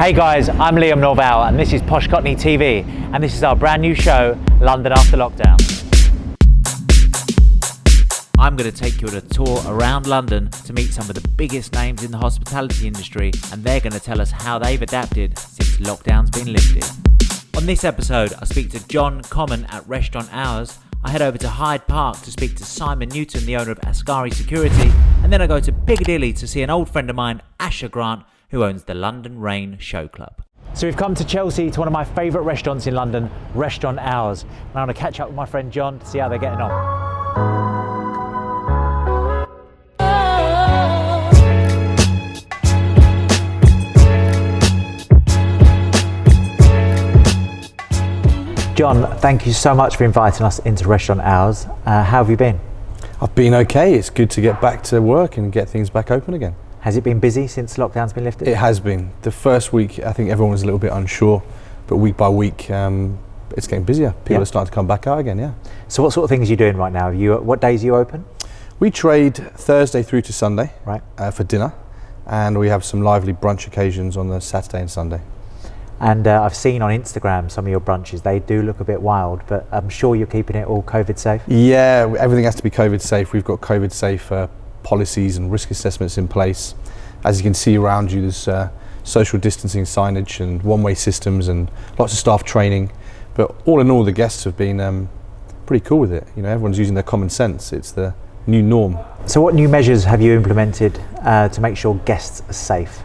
Hey guys, I'm Liam Norval and this is Posh Cockney TV and this is our brand new show, London After Lockdown. I'm going to take you on a tour around London to meet some of the biggest names in the hospitality industry, and they're going to tell us how they've adapted since lockdown's been lifted. On this episode, I speak to John Common at Restaurant Hours. I head over to Hyde Park to speak to Simon Newton, the owner of Ascari Security, and then I go to Piccadilly to see an old friend of mine, Asher Grant, who owns the London Rain Show Club. So we've come to Chelsea to one of my favourite restaurants in London, Restaurant Hours. And I'm going to catch up with my friend John to see how they're getting on. John, thank you so much for inviting us into Restaurant Hours. How have you been? I've been okay. It's good to get back to work and get things back open again. Has it been busy since lockdown's been lifted? It has been. The first week, I think everyone was a little bit unsure, but week by week, it's getting busier. People are starting to come back out again, yeah. So what sort of things are you doing right now? What days are you open? We trade Thursday through to Sunday for dinner, and we have some lively brunch occasions on the Saturday and Sunday. And I've seen on Instagram some of your brunches, they do look a bit wild, but I'm sure you're keeping it all COVID safe? Yeah, everything has to be COVID safe. We've got COVID safe policies and risk assessments in place. As you can see around you, there's social distancing signage and one-way systems and lots of staff training. But all in all, the guests have been pretty cool with it. You know, everyone's using their common sense. It's the new norm. So what new measures have you implemented to make sure guests are safe?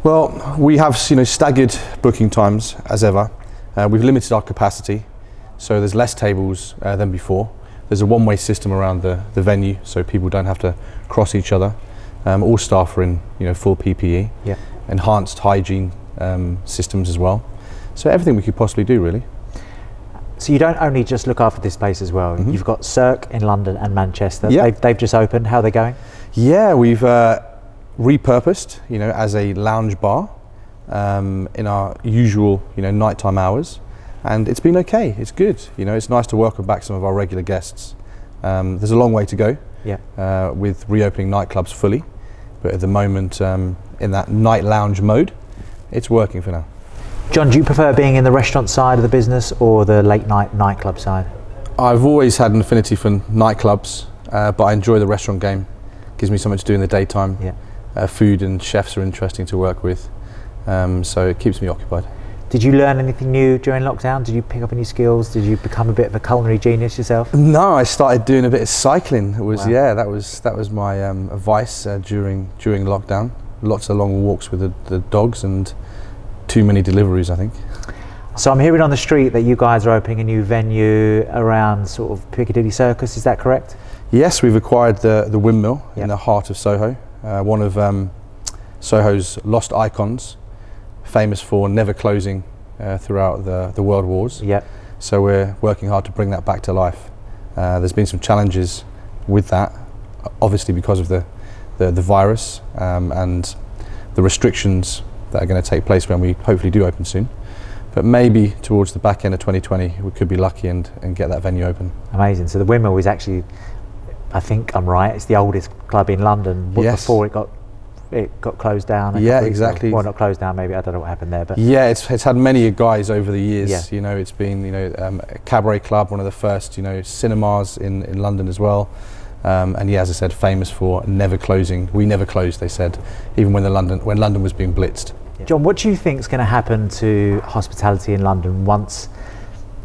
Well, we have staggered booking times as ever. We've limited our capacity, so there's less tables than before. There's a one-way system around the venue, so people don't have to cross each other. All staff are in full PPE. Yeah. Enhanced hygiene systems as well. So everything we could possibly do, really. So you don't only just look after this place as well. You've got Cirque in London and Manchester. Yeah. They've just opened. How are they going? Yeah, we've repurposed, as a lounge bar in our usual, nighttime hours, and it's been okay. It's good. It's nice to welcome back some of our regular guests. There's a long way to go. Yeah. With reopening nightclubs fully, but at the moment, in that night lounge mode, it's working for now. John, do you prefer being in the restaurant side of the business or the late night nightclub side? I've always had an affinity for nightclubs, but I enjoy the restaurant game. Gives me something to do in the daytime. Yeah. Food and chefs are interesting to work with, so it keeps me occupied. Did you learn anything new during lockdown? Did you pick up any skills? Did you become a bit of a culinary genius yourself? No, I started doing a bit of cycling. It was Wow. that was my advice during lockdown. Lots of long walks with the dogs and too many deliveries, I think. So I'm hearing on the street that you guys are opening a new venue around sort of Piccadilly Circus, is that correct? Yes, we've acquired the Windmill Yeah. in the heart of Soho, one of Soho's lost icons, famous for never closing throughout the world wars. Yeah. So we're working hard to bring that back to life. There's been some challenges with that, obviously because of the virus and the restrictions that are going to take place when we hopefully do open soon. But maybe towards the back end of 2020 we could be lucky and get that venue open. Amazing. So the Windmill is actually, I think I'm right, it's the oldest club in London. Yes. Before it got closed down. Yeah, exactly. Well, not closed down, maybe, I don't know what happened there. But yeah, it's had many guys over the years. Yeah. It's been a cabaret club, one of the first cinemas in London as well. And yeah, as I said, famous for never closing. We never closed, they said, even when London was being blitzed. John, what do you think is going to happen to hospitality in London once,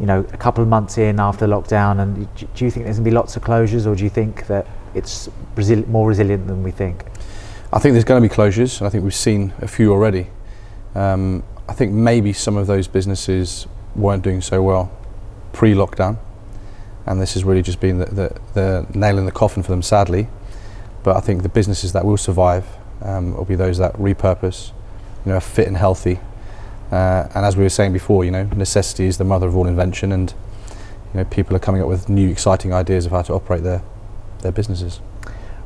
a couple of months in after lockdown? And do you think there's going to be lots of closures, or do you think that it's more resilient than we think? I think there's going to be closures, and I think we've seen a few already. I think maybe some of those businesses weren't doing so well pre-lockdown, and this has really just been the nail in the coffin for them, sadly. But I think the businesses that will survive will be those that repurpose, are fit and healthy. And as we were saying before, necessity is the mother of all invention, and people are coming up with new exciting ideas of how to operate their businesses.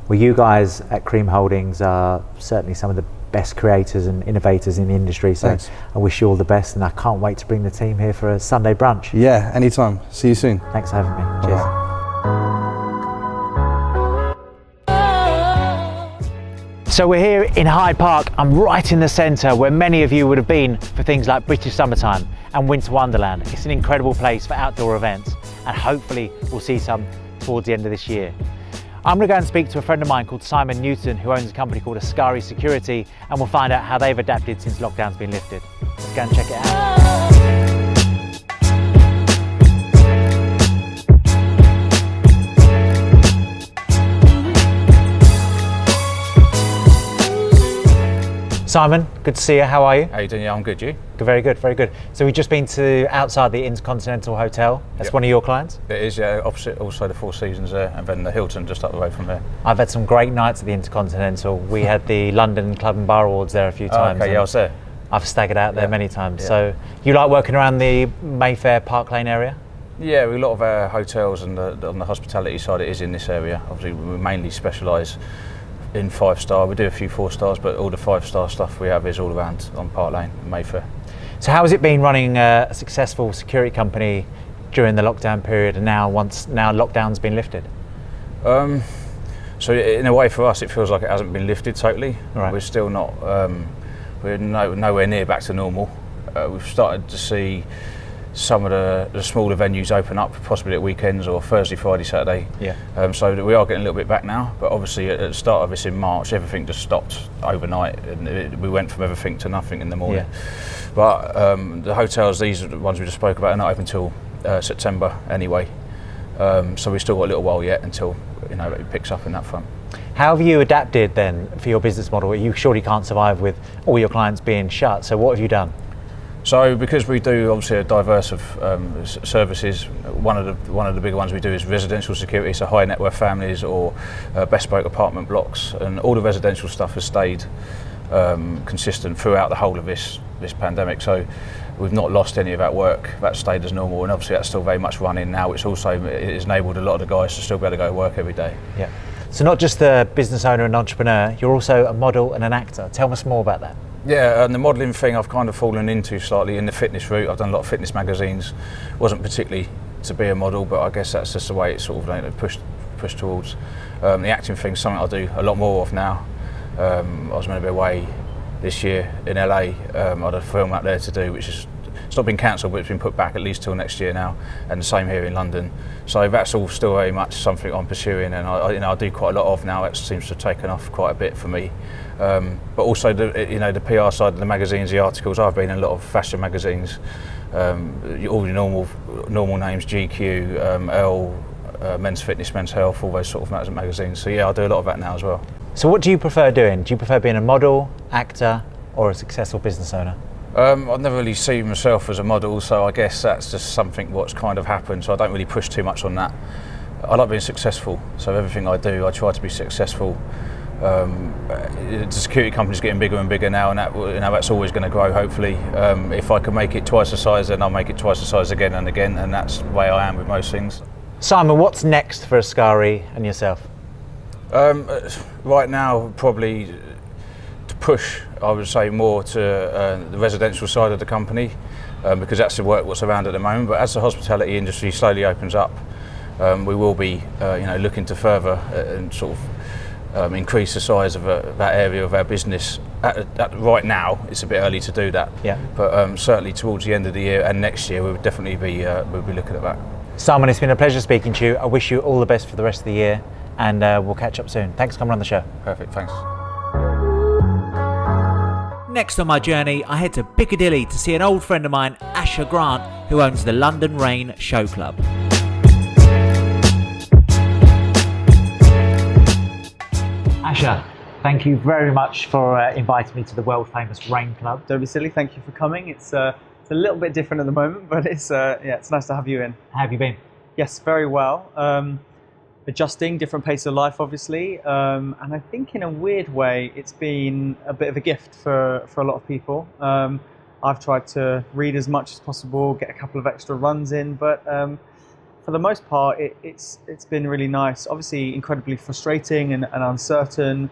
Well, you guys at Cream Holdings are certainly some of the best creators and innovators in the industry, so Thanks. I wish you all the best, and I can't wait to bring the team here for a Sunday brunch. Yeah, anytime. See you soon. Thanks for having me. Cheers. Bye-bye. So we're here in Hyde Park. I'm right in the centre where many of you would have been for things like British Summertime and Winter Wonderland. It's an incredible place for outdoor events, and hopefully we'll see some towards the end of this year. I'm going to go and speak to a friend of mine called Simon Newton, who owns a company called Ascari Security, and we'll find out how they've adapted since lockdown's been lifted. Let's go and check it out. Simon, good to see you. How are you? How you doing? Yeah, I'm good. You? Very good, very good. So we've just been to outside the Intercontinental Hotel. That's Yep. one of your clients? It is, yeah. Opposite also the Four Seasons there, and then the Hilton just up the road from there. I've had some great nights at the Intercontinental. We had the London Club and Bar Awards there a few times. Okay, yeah, I was there. I've staggered out there Yeah. many times. Yeah. So you like working around the Mayfair Park Lane area? Yeah, a lot of our hotels and on the hospitality side, it is in this area. Obviously, we mainly specialise in 5-star. We do a few 4-stars, but all the 5-star stuff we have is all around on Park Lane, Mayfair. So how has it been running a successful security company during the lockdown period, and now lockdown's been lifted? So in a way, for us, it feels like it hasn't been lifted totally. Right. We're still not. We're nowhere near back to normal. We've started to see some of the smaller venues open up, possibly at weekends or Thursday, Friday, Saturday. Yeah. So that we are getting a little bit back now, but obviously at the start of this in March, everything just stopped overnight, and we went from everything to nothing in the morning. Yeah. But the hotels, these are the ones we just spoke about, are not open until September anyway. So we've still got a little while yet until it picks up in that front. How have you adapted then for your business model? You surely can't survive with all your clients being shut, so what have you done? So because we do obviously a diverse of services, one of the bigger ones we do is residential security, so high net worth families or bespoke apartment blocks, and all the residential stuff has stayed consistent throughout the whole of this pandemic. So we've not lost any of that work. That's stayed as normal, and obviously that's still very much running now, which also has enabled a lot of the guys to still be able to go to work every day. Yeah. So not just the business owner and entrepreneur, you're also a model and an actor. Tell us more about that. Yeah, and the modelling thing I've kind of fallen into slightly in the fitness route. I've done a lot of fitness magazines. Wasn't particularly to be a model, but I guess that's just the way it's sort of pushed towards. The acting thing's something I do a lot more of now. I was meant to be away this year in LA. I had a film out there to do, which is it's not been cancelled, but it's been put back at least till next year now, and the same here in London. So that's all still very much something I'm pursuing, and I do quite a lot of now. It seems to have taken off quite a bit for me. But also the PR side of the magazines, the articles. I've been in a lot of fashion magazines, all the normal names, GQ, Elle, Men's Fitness, Men's Health, all those sort of magazines. So yeah, I do a lot of that now as well. So what do you prefer doing? Do you prefer being a model, actor, or a successful business owner? I've never really seen myself as a model, so I guess that's just something what's kind of happened, so I don't really push too much on that. I like being successful, so everything I do, I try to be successful. The security company's getting bigger and bigger now, and that's always going to grow, hopefully. If I can make it twice the size, then I'll make it twice the size again and again, and that's the way I am with most things. Simon, what's next for Ascari and yourself? Right now, probably to push, I would say, more to the residential side of the company, because that's the work what's around at the moment. But as the hospitality industry slowly opens up, we will be looking to further and sort of increase the size of that area of our business. Right now, it's a bit early to do that. Yeah. But certainly towards the end of the year and next year, we would definitely be looking at that. Simon, it's been a pleasure speaking to you. I wish you all the best for the rest of the year, and we'll catch up soon. Thanks for coming on the show. Perfect, thanks. Next on my journey, I head to Piccadilly to see an old friend of mine, Asher Grant, who owns the London Rain Show Club. Asher, thank you very much for inviting me to the world famous Rain Club. Don't be silly. Thank you for coming. It's a little bit different at the moment, but it's nice to have you in. How have you been? Yes, very well. Adjusting, different pace of life, obviously, and I think in a weird way, it's been a bit of a gift for a lot of people. I've tried to read as much as possible, get a couple of extra runs in, but for the most part, it's been really nice. Obviously, incredibly frustrating and uncertain,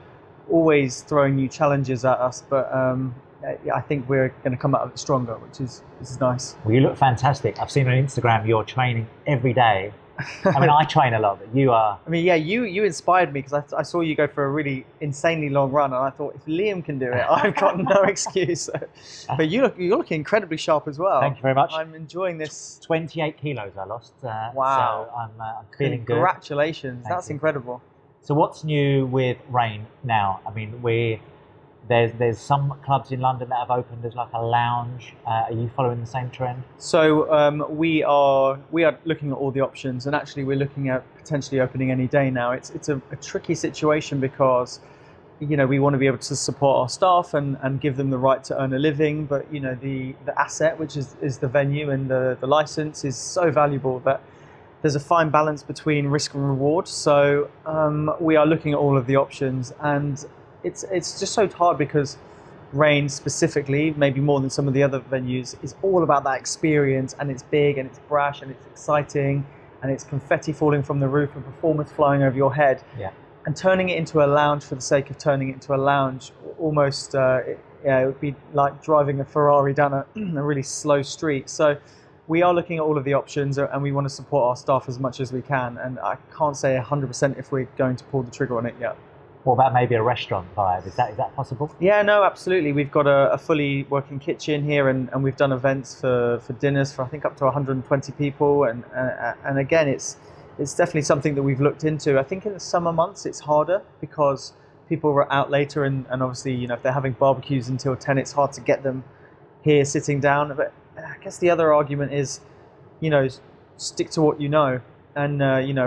always throwing new challenges at us, but I think we're going to come out of it stronger, which is nice. Well, you look fantastic. I've seen on Instagram you're training every day I mean, I train a lot, but you are. I mean, yeah, you inspired me because I saw you go for a really insanely long run, and I thought if Liam can do it, I've got no excuse. But you're looking incredibly sharp as well. Thank you very much. I'm enjoying this. 28 kilos I lost. Wow. So I'm feeling good. Congratulations. Thank That's you. incredible. So what's new with Rain now? I mean, there's some clubs in London that have opened as like a lounge. Are you following the same trend? So we are looking at all the options, and actually we're looking at potentially opening any day now. It's a tricky situation because we want to be able to support our staff and give them the right to earn a living, but the asset, which is the venue and the license, is so valuable that there's a fine balance between risk and reward. So we are looking at all of the options, and it's just so hard because Rain specifically, maybe more than some of the other venues, is all about that experience, and it's big and it's brash and it's exciting and it's confetti falling from the roof and performers flying over your head. Yeah. And turning it into a lounge for the sake of turning it into a lounge, almost it would be like driving a Ferrari down a really slow street. So we are looking at all of the options, and we want to support our staff as much as we can. And I can't say 100% if we're going to pull the trigger on it yet. What about maybe a restaurant vibe? Is that possible? Yeah, no, absolutely. We've got a fully working kitchen here, and we've done events for dinners for I think up to 120 people. And again, it's definitely something that we've looked into. I think in the summer months it's harder because people are out later, and obviously if they're having barbecues until 10, it's hard to get them here sitting down. But I guess the other argument is, stick to what you know. And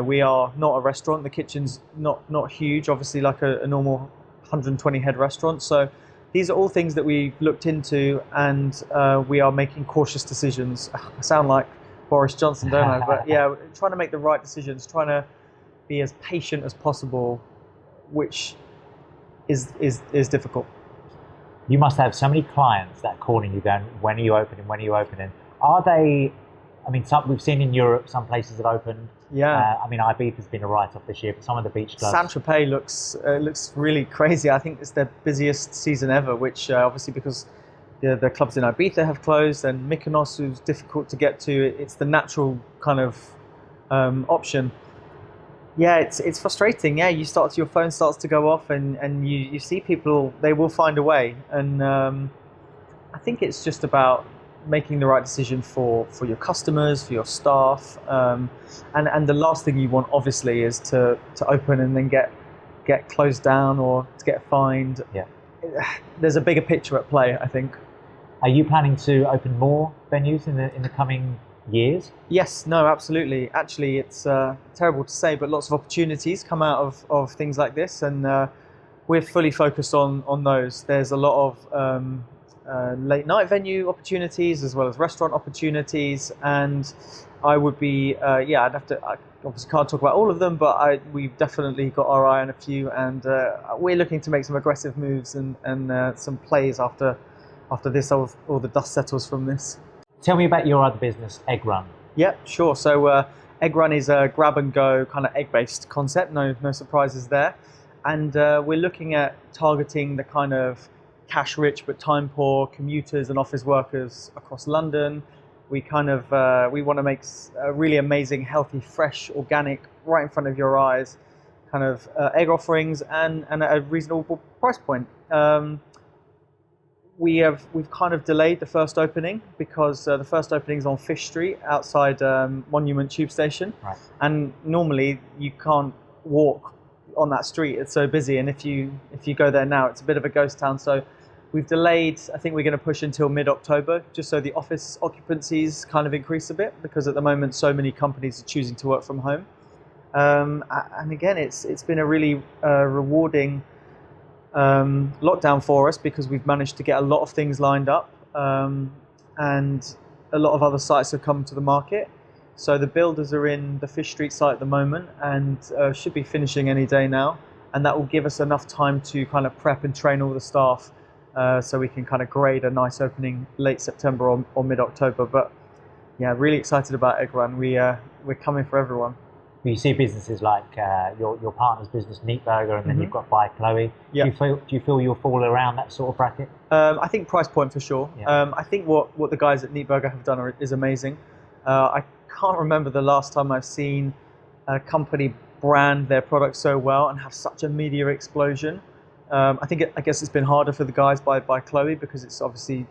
we are not a restaurant. The kitchen's not huge, obviously, like a normal 120 head restaurant. So these are all things that we've looked into, and we are making cautious decisions. I sound like Boris Johnson, don't I? But yeah, trying to make the right decisions, trying to be as patient as possible, which is difficult. You must have so many clients that are calling you going, when are you opening? When are you opening? Are they? I mean, we've seen in Europe some places have opened. Yeah. I mean, Ibiza's been a write-off this year, but some of the beach clubs. Saint-Tropez looks really crazy. I think it's their busiest season ever, which obviously because the clubs in Ibiza have closed, and Mykonos was difficult to get to. It's the natural kind of option. Yeah, it's frustrating. Yeah, your phone starts to go off, and you see people, they will find a way. And I think it's just about making the right decision for your customers, for your staff, and the last thing you want obviously is to open and then get closed down or to get fined. Yeah. There's a bigger picture at play, I think. Are you planning to open more venues in the coming years? Yes, no, absolutely. Actually, it's terrible to say, but lots of opportunities come out of things like this, and we're fully focused on those. There's a lot of late night venue opportunities as well as restaurant opportunities, and I would be I obviously can't talk about all of them, but we've definitely got our eye on a few, and we're looking to make some aggressive moves and some plays after this, all the dust settles from this. Tell me about your other business, Egg Run. Yeah, sure. So Egg Run is a grab and go kind of egg based concept. No surprises there, and we're looking at targeting the kind of cash rich but time poor commuters and office workers across London. We kind of we want to make a really amazing, healthy, fresh, organic, right in front of your eyes kind of egg offerings, and at a reasonable price point. We've kind of delayed the first opening because the first opening is on Fish Street outside Monument Tube Station, right. And normally you can't walk on that street, it's so busy, and if you go there now, it's a bit of a ghost town. So we've delayed. I think we're going to push until mid-October, just so the office occupancies kind of increase a bit, because at the moment so many companies are choosing to work from home. And again, it's been a really rewarding lockdown for us, because we've managed to get a lot of things lined up, and a lot of other sites have come to the market. So the builders are in the Fish Street site at the moment, and should be finishing any day now, and that will give us enough time to kind of prep and train all the staff, so we can kind of grade a nice opening late September or mid-October. But yeah, really excited about Egg Run. We're coming for everyone. You see businesses like your partner's business, Neat Burger, and then you've got By Chloe. Yeah. Do you feel you'll fall around that sort of bracket? I think price point for sure. Yeah. I think what the guys at Neat Burger have done is amazing. I can't remember the last time I've seen a company brand their product so well and have such a media explosion. I guess it's been harder for the guys by Chloe because it's obviously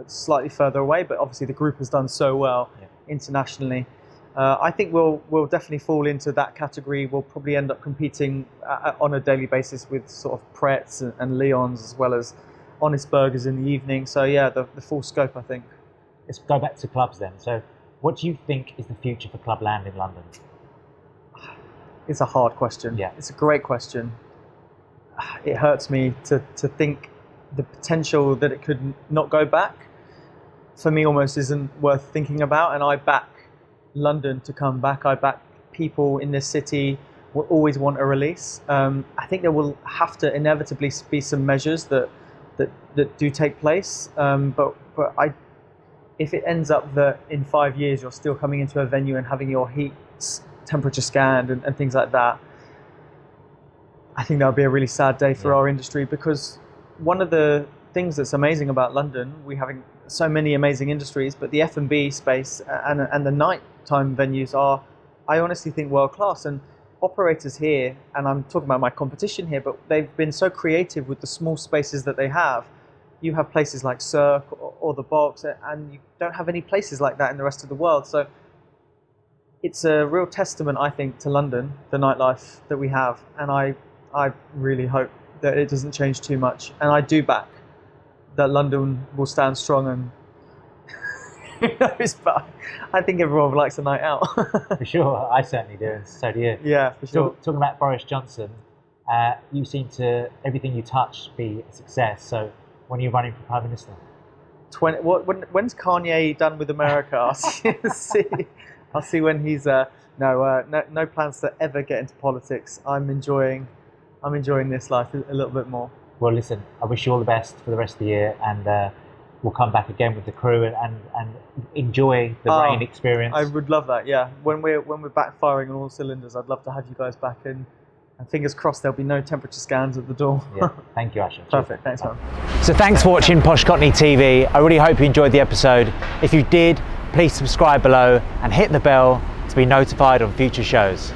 slightly further away, but obviously the group has done so well internationally. I think we'll definitely fall into that category. We'll probably end up competing on a daily basis with sort of Pretz and Leon's, as well as Honest Burgers in the evening. So yeah, the full scope, I think. Let's go back to clubs then. So what do you think is the future for Clubland in London? It's a hard question. Yeah. It's a great question. It hurts me to think the potential that it could not go back, for me, almost isn't worth thinking about. And I back London to come back. I back people in this city will always want a release. I think there will have to inevitably be some measures that do take place. But if it ends up that in 5 years you're still coming into a venue and having your heat temperature scanned and things like that, I think that would be a really sad day for our industry, because one of the things that's amazing about London, we having so many amazing industries, but the F&B space and the nighttime venues are, I honestly think, world class. And operators here, and I'm talking about my competition here, but they've been so creative with the small spaces that they have. You have places like Cirque or the Box, and you don't have any places like that in the rest of the world. So it's a real testament, I think, to London, the nightlife that we have. And I really hope that it doesn't change too much. And I do back that London will stand strong, and who knows, but I think everyone likes a night out. For sure, I certainly do, and so do you. Yeah, for sure. Talking about Boris Johnson, you seem to, everything you touch, be a success. So when are you running for Prime Minister? When's Kanye done with America? I'll see when he's no plans to ever get into politics. I'm enjoying this life a little bit more. Well, listen, I wish you all the best for the rest of the year, and we'll come back again with the crew and enjoy the rain experience. I would love that. Yeah, when we're back firing on all cylinders, I'd love to have you guys back in. And fingers crossed there'll be no temperature scans at the door. Yeah. Thank you, Asher. Perfect. Thanks, man. So thanks for watching Posh Cockney TV. I really hope you enjoyed the episode. If you did, please subscribe below and hit the bell to be notified on future shows.